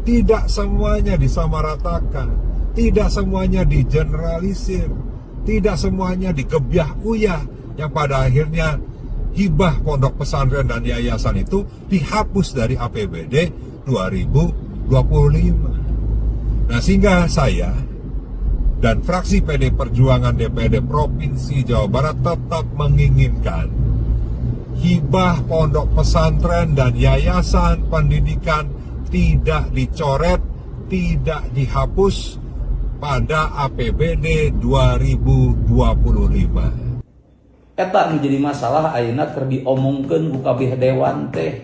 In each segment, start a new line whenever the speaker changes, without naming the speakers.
Tidak semuanya disamaratakan, tidak semuanya digeneralisir, tidak semuanya digebyah-uyah, yang pada akhirnya hibah pondok pesantren dan yayasan itu dihapus dari APBD 2025. Nah, sehingga saya dan fraksi PD Perjuangan DPRD Provinsi Jawa Barat tetap menginginkan hibah pondok pesantren dan yayasan pendidikan tidak dicoret, tidak dihapus pada APBD 2025.
Eta menjadi masalah ayeuna keur diomongkeun ku kabeh dewan teh.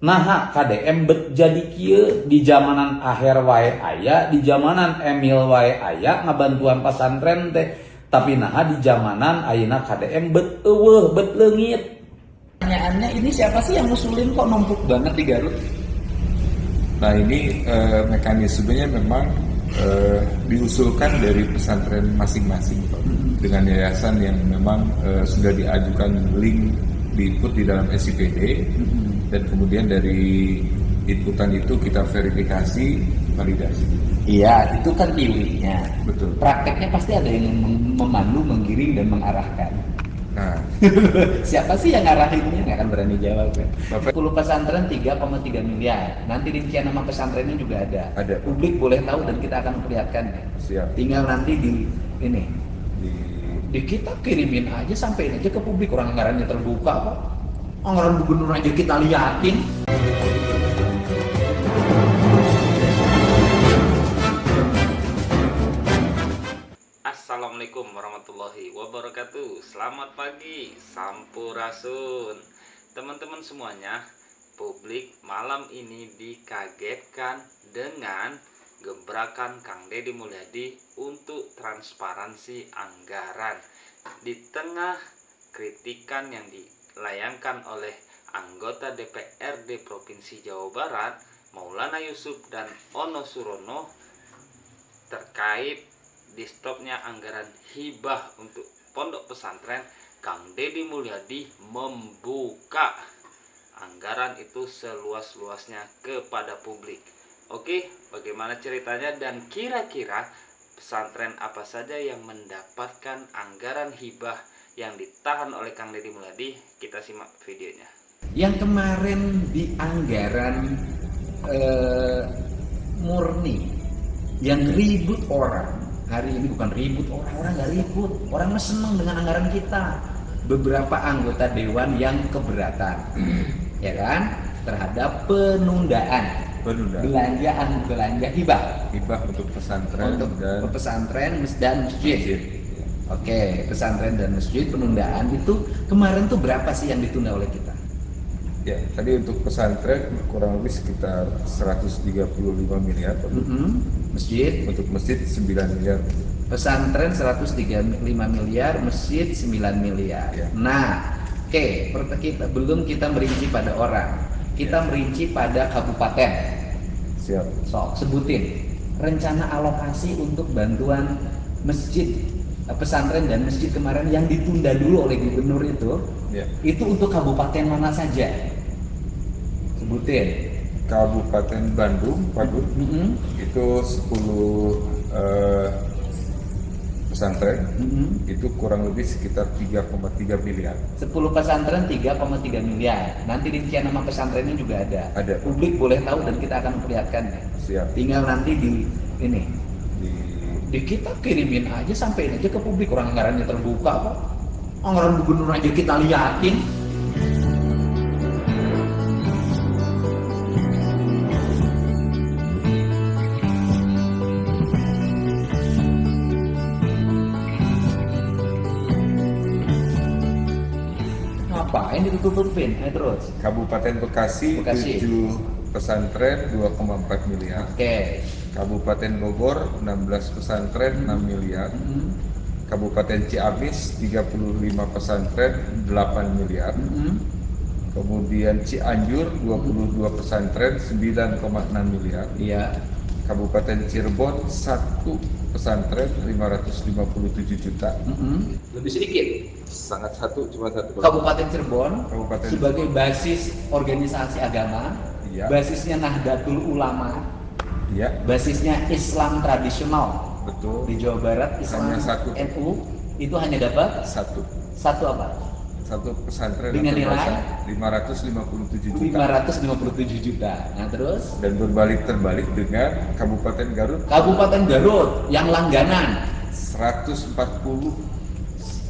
Nah, KDM bet jadi kieu di zamanan akhir wae aya, di zamanan Emil wae aya ngabantuan pesantren teh. Tapi nah di zamanan ayeuna KDM bet eueuh, bet leungit. Pertanyaannya ini siapa sih yang ngusulin kok numpuk banget di Garut?
Nah ini mekanismenya memang diusulkan dari pesantren masing-masing Pak, dengan yayasan yang memang sudah diajukan link diikut di dalam SIPD, dan kemudian dari inputan itu kita verifikasi, validasi.
Iya, itu kan teorinya.
Betul.
Prakteknya pasti ada yang memandu, menggiring, dan mengarahkan.
Nah,
Siapa sih yang ngarahinnya? Nggak akan berani jawab kan.
Bapak,
10 pesantren 3,3 miliar. Nanti rincian nama pesantrennya juga ada.
Ada.
Publik boleh tahu dan kita akan perlihatkan.
siap.
Tinggal nanti di
Di
kita kirimin aja, sampein aja ke publik. Orang anggarannya terbuka kok. Anggaran gubernur aja kita liatin.
Assalamualaikum warahmatullahi wabarakatuh. Selamat pagi, sampurasun. Teman-teman semuanya, publik malam ini dikagetkan dengan gebrakan Kang Deddy Mulyadi untuk transparansi anggaran. Di tengah kritikan yang dilayangkan oleh anggota DPRD Provinsi Jawa Barat, Maulana Yusuf dan Ono Surono, terkait di stopnya anggaran hibah untuk pondok pesantren, Kang Deddy Mulyadi membuka anggaran itu seluas-luasnya kepada publik. Oke, bagaimana ceritanya dan kira-kira pesantren apa saja yang mendapatkan anggaran hibah yang ditahan oleh Kang Deddy Mulyadi? Kita simak videonya.
Yang kemarin di anggaran murni yang ribut orang, hari ini bukan ribut orang nggak ribut, orang seneng dengan anggaran kita. Beberapa anggota dewan yang keberatan, ya kan, terhadap penundaan belanja hibah
untuk pesantren
untuk
dan
pesantren dan masjid. Oke, pesantren dan masjid penundaan itu kemarin tuh berapa sih yang ditunda oleh kita?
ya, tadi untuk pesantren kurang lebih sekitar 135 miliar.
Masjid,
Untuk masjid 9 miliar.
pesantren 135 miliar, masjid 9 miliar.
Ya.
Nah, oke, belum kita merinci pada orang, kita merinci pada kabupaten.
Siap.
Sok sebutin rencana alokasi untuk bantuan masjid, pesantren dan masjid kemarin yang ditunda dulu oleh gubernur itu.
Ya.
Itu untuk kabupaten mana saja? Sebutin.
Kabupaten Bandung, itu 10 pesantren, itu kurang lebih sekitar 3,3 miliar.
10 pesantren 3,3 miliar. Nanti rincian nama pesantrennya juga ada.
Ada.
Publik boleh tahu dan kita akan perlihatkan.
Siap.
Tinggal nanti di
Di
kita kirimin aja, sampein aja ke publik. Orang anggarannya terbuka kok. Anggaran gubernur aja kita liatin. Ngapain ditutupin? Terus.
Kabupaten Bekasi, 7 pesantren 2,4 miliar.
Oke.
Kabupaten Bogor 16 pesantren 6 miliar. Kabupaten Ciamis 35 pesantren 8 miliar. Kemudian Cianjur 22 pesantren 9,6 miliar.
Iya.
Kabupaten Cirebon 1 pesantren 557 juta.
Lebih sedikit.
Sangat cuma satu.
Kabupaten Cirebon
Kabupaten
sebagai basis organisasi agama
Ya.
basisnya Nahdlatul Ulama,
Ya,
basisnya Islam tradisional
betul.
di Jawa Barat, Islam
Hanya satu.
NU, itu hanya dapat satu apa?
Satu pesantren
Dengan
atau
nilai?
madrasah 557 juta.
557 juta. Nah terus
Dan terbalik dengan Kabupaten Garut
Kabupaten Garut yang langganan
140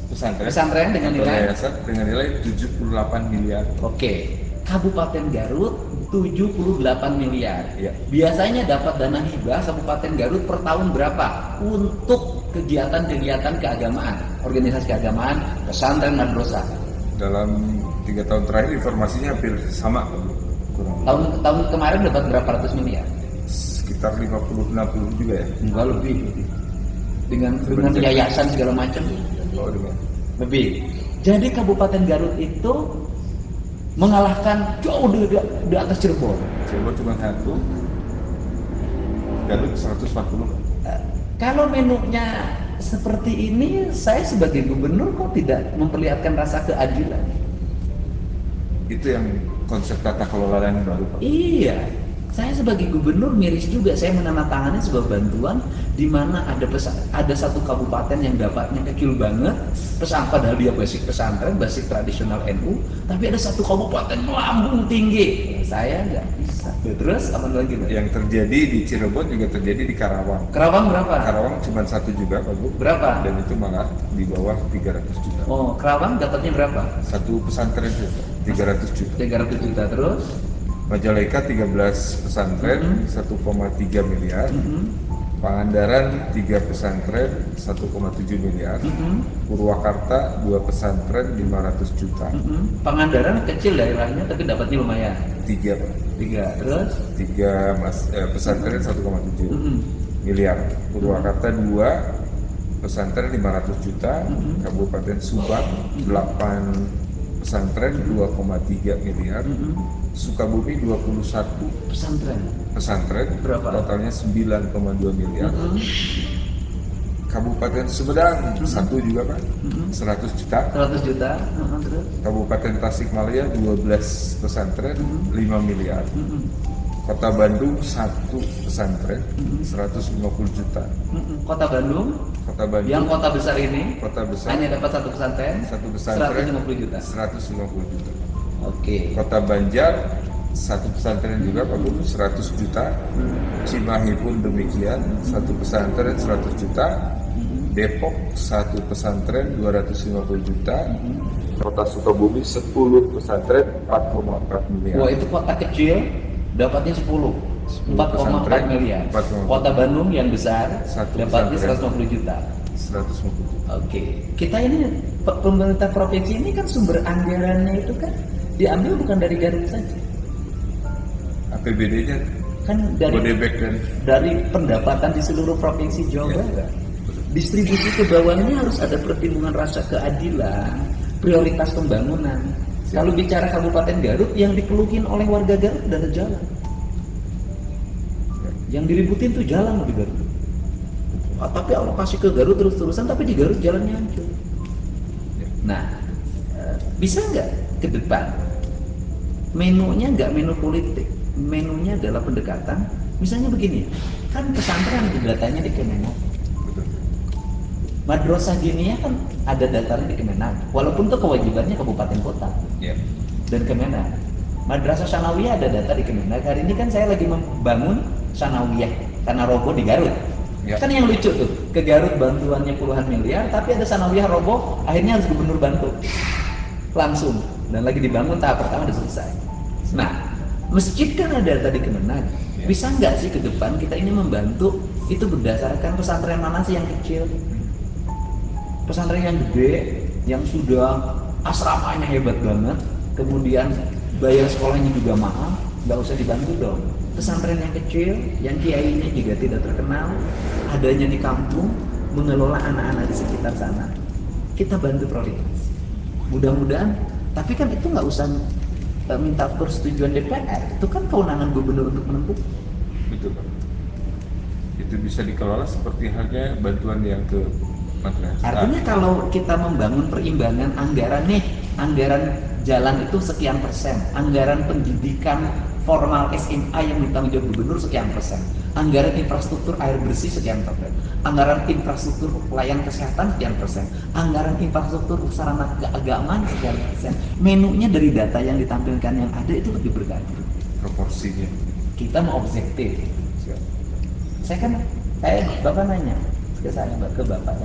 pesantren dengan
atau
nilai?
yayasan dengan nilai 78 miliar.
Oke, Kabupaten Garut 78 miliar.
Ya.
Biasanya dapat dana hibah Kabupaten Garut per tahun berapa untuk kegiatan-kegiatan keagamaan, organisasi keagamaan, pesantren, madrasah?
Dalam 3 tahun terakhir informasinya hampir sama, kurang
Tahun kemarin dapat berapa ratus miliar?
sekitar 50-60 juga ya.
Enggak lebih. Dengan yayasan segala macam
Oh, dengan
lebih. Jadi Kabupaten Garut itu mengalahkan jauh di atas Cirebon.
Cirebon cuma 1, Garut 140.
Kalau menunya seperti ini, saya sebagai gubernur kok tidak memperlihatkan rasa keadilan?
Itu yang konsep tata kelola yang baru, Pak.
Iya, saya sebagai gubernur miris juga. Saya menandatangani sebuah bantuan di mana ada satu kabupaten yang dapatnya kecil banget, padahal dia basic pesantren, basic tradisional NU, tapi ada satu kabupaten melambung tinggi. Saya nggak bisa. Terus apa lagi, Pak?
Yang terjadi di Cirebon juga terjadi di Karawang.
Karawang berapa?
Karawang cuma 1 juga, Pak Bu.
Berapa?
Dan itu malah di bawah 300 juta.
Oh, Karawang dapatnya berapa?
Satu pesantren itu 300 juta.
300 juta terus.
Majalengka 13 pesantren 1,3 miliar. Pangandaran 3 pesantren 1,7 miliar. Purwakarta 2 pesantren 500 juta.
Pangandaran kecil daerahnya tapi dapatnya lumayan.
3 Pak.
3 terus
3 pesantren 1,7 miliar. Purwakarta 2 pesantren 500 juta. Kabupaten Subang 8 pesantren 2,3 miliar. Sukabumi 21 pesantren
Berapa?
totalnya 9,2 miliar. Kabupaten Sumedang 1 juga Pak, 100 juta.
100 juta. Terus
Kabupaten Tasikmalaya 12 pesantren 5 miliar. Kota Bandung 1 pesantren 150 juta.
Kota Bandung yang kota besar ini
Kota besar
hanya dapat satu pesantren 150 juta.
150 juta.
Oke.
Kota Banjar 1 pesantren juga Pak Guru 100 juta. Cimahi pun demikian 1 pesantren 100 juta. Depok 1 pesantren 250 juta. Kota Sukabumi 10 pesantren 4,4 miliar.
Wah, itu kota kecil dapatnya 10 4,4 miliar.
4,4.
Kota Bandung yang besar
Satu
dapatnya
pesantren.
150 juta.
150 juta.
Oke, kita ini pemerintah provinsi ini kan sumber anggarannya itu kan diambil bukan dari Garut saja,
APBD-nya
kan
Bodebek dan
dari pendapatan di seluruh provinsi Jawa Barat. Distribusi ke bawahnya harus ada pertimbangan rasa keadilan, prioritas pembangunan. Kalau bicara Kabupaten Garut, yang dikeluhin oleh warga Garut adalah jalan. Yang diributin tuh jalan di Garut. Tapi alokasi ke Garut terus-terusan, tapi di Garut jalannya hancur. Nah, bisa nggak ke depan menunya nggak menu politik, menunya adalah pendekatan. Misalnya begini, kan pesantren datanya di Kemenag, madrasah diniyah kan ada datanya di Kemenag, walaupun itu kewajibannya kabupaten kota dan Kemenag. Madrasah Sanawiyah ada data di Kemenag. Hari ini kan saya lagi membangun Sanawiyah karena roboh di Garut. Kan yang lucu tuh, ke Garut bantuannya puluhan miliar, tapi ada Sanawiyah roboh, akhirnya harus gubernur bantu langsung, dan lagi dibangun tahap pertama udah selesai. Nah, masjid kan ada data di Kemenag. Bisa nggak sih ke depan kita ini membantu itu berdasarkan pesantren mana sih yang kecil, pesantren yang gede, yang sudah asramanya hebat banget, kemudian bayar sekolahnya juga mahal, nggak usah dibantu dong. Pesantren yang kecil, yang kiainya juga tidak terkenal, adanya di kampung, mengelola anak-anak di sekitar sana, kita bantu prioritas. Mudah-mudahan, tapi kan itu nggak usah minta persetujuan DPR, itu kan kewenangan gubernur untuk menentukan.
Betul Pak. Itu bisa dikelola seperti halnya bantuan yang ke madrasah.
Artinya kalau kita membangun perimbangan anggaran nih, anggaran jalan itu sekian persen, anggaran pendidikan
formal SMA yang ditanggung jawab gubernur sekian persen, anggaran infrastruktur air bersih sekian persen, anggaran infrastruktur pelayanan kesehatan sekian persen, anggaran infrastruktur sarana keagamaan sekian persen. Menunya dari data yang ditampilkan yang ada itu lebih bergantung.
Proporsinya.
Kita mau objektif. Saya bapak nanya ke bapak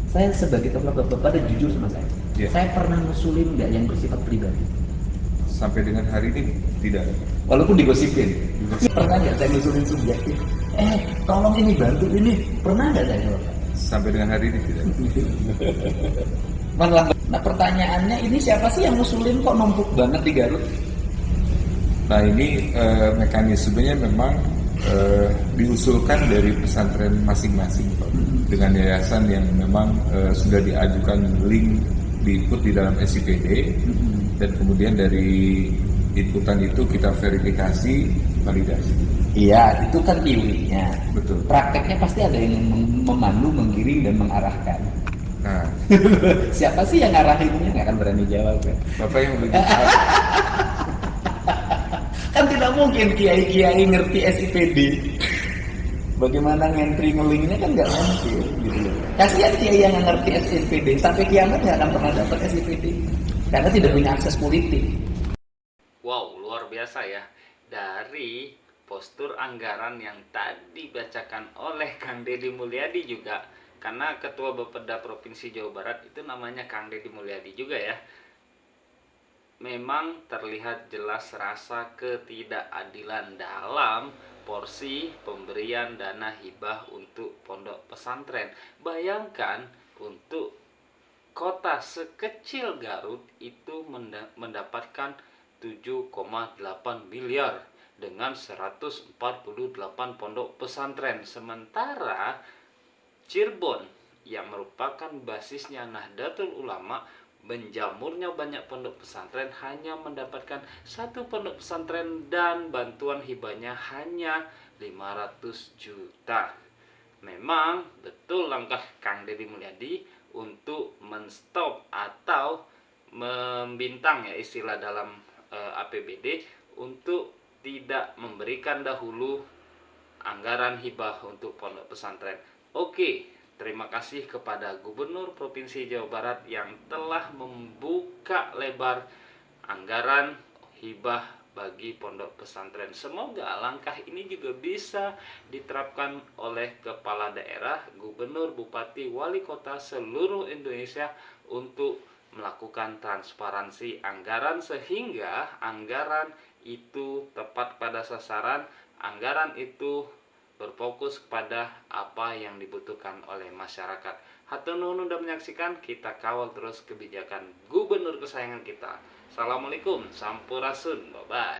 saya sebagai kepala bapak dan jujur sama saya.
Ya.
Saya pernah ngusulin nggak yang bersifat pribadi?
Sampai dengan hari ini tidak.
Walaupun digosipin. Pernah nggak saya ngusulin subjektif? Tolong ini bantu ini. Pernah nggak saya jawab?
Sampai dengan hari ini tidak.
Nah pertanyaannya ini siapa sih yang ngusulin kok numpuk banget di Garut?
Nah ini mekanismenya memang diusulkan dari pesantren masing-masing Pak. Dengan yayasan yang memang sudah diajukan link diikut di dalam SIPD dan kemudian dari inputan itu kita verifikasi validasi.
Iya, itu kan teorinya.
Betul.
Prakteknya pasti ada yang memandu, menggiring dan mengarahkan.
Nah,
Siapa sih yang ngarahinnya? Nggak akan berani jawab ya.
Bapak yang lebih
Kan tidak mungkin kiai-kiai ngerti SIPD. Bagaimana ngentri ngelingnya kan nggak mungkin gitu loh. Kasihan kiai yang nggak ngerti SIPD sampai kiamat nggak akan pernah dapat SIPD karena tidak punya akses politik.
Wow, luar biasa ya. Dari postur anggaran yang tadi dibacakan oleh Kang Deddy Mulyadi juga, karena Ketua Bapeda Provinsi Jawa Barat itu namanya Kang Deddy Mulyadi juga ya. Memang terlihat jelas rasa ketidakadilan dalam porsi pemberian dana hibah untuk pondok pesantren. Bayangkan untuk kota sekecil Garut itu mendapatkan 7,8 miliar dengan 148 pondok pesantren. Sementara Cirebon yang merupakan basisnya Nahdlatul Ulama, menjamurnya banyak pondok pesantren, hanya mendapatkan satu pondok pesantren dan bantuan hibahnya hanya 500 juta. Memang betul langkah Kang Deddy Mulyadi untuk menstop atau membintang ya istilah dalam APBD untuk tidak memberikan dahulu anggaran hibah untuk pondok pesantren. Oke, terima kasih kepada Gubernur Provinsi Jawa Barat yang telah membuka lebar anggaran hibah bagi pondok pesantren. Semoga langkah ini juga bisa diterapkan oleh kepala daerah, gubernur, bupati, wali kota seluruh Indonesia untuk melakukan transparansi anggaran sehingga anggaran itu tepat pada sasaran, anggaran itu berfokus kepada apa yang dibutuhkan oleh masyarakat. Hatur nuhun udah menyaksikan, kita kawal terus kebijakan gubernur kesayangan kita. Assalamualaikum, sampurasun, bye bye.